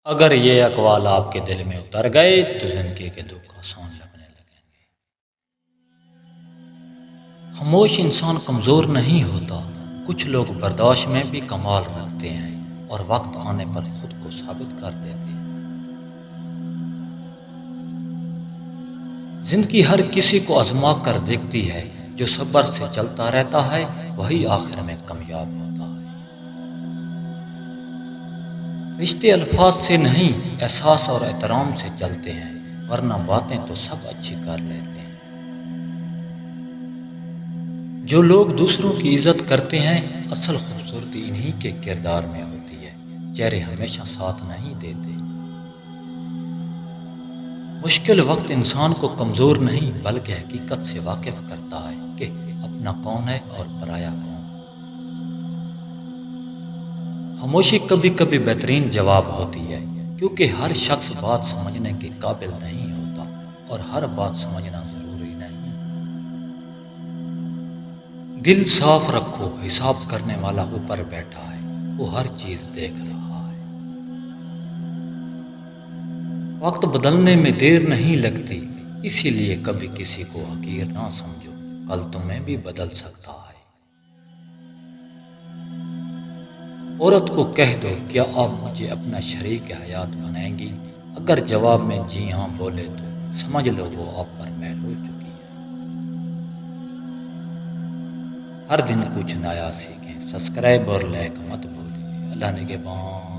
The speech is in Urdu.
اگر یہ اقوال آپ کے دل میں اتر گئے تو زندگی کے دکھ آسان لگنے لگیں گے۔ خاموش انسان کمزور نہیں ہوتا، کچھ لوگ برداشت میں بھی کمال رکھتے ہیں اور وقت آنے پر خود کو ثابت کر دیتے ہیں۔ زندگی ہر کسی کو آزما کر دیکھتی ہے، جو صبر سے چلتا رہتا ہے وہی آخر میں کامیاب ہوتا ہے۔ رشتے الفاظ سے نہیں، احساس اور احترام سے چلتے ہیں، ورنہ باتیں تو سب اچھی کر لیتے ہیں۔ جو لوگ دوسروں کی عزت کرتے ہیں، اصل خوبصورتی انہی کے کردار میں ہوتی ہے۔ چہرے ہمیشہ ساتھ نہیں دیتے۔ مشکل وقت انسان کو کمزور نہیں بلکہ حقیقت سے واقف کرتا ہے کہ اپنا کون ہے اور پرایا کون۔ خاموشی کبھی کبھی بہترین جواب ہوتی ہے، کیونکہ ہر شخص بات سمجھنے کے قابل نہیں ہوتا اور ہر بات سمجھنا ضروری نہیں۔ دل صاف رکھو، حساب کرنے والا اوپر بیٹھا ہے، وہ ہر چیز دیکھ رہا ہے۔ وقت بدلنے میں دیر نہیں لگتی، اسی لیے کبھی کسی کو حقیر نہ سمجھو، کل تمہیں بھی بدل سکتا ہے۔ عورت کو کہہ دو، کیا آپ مجھے اپنا شریک حیات بنائیں گی؟ اگر جواب میں جی ہاں بولے تو سمجھ لو وہ آپ پر محل ہو چکی ہے۔ ہر دن کچھ نیا سیکھیں، سبسکرائب اور لائک مت بھولیے۔ اللہ نگہبان۔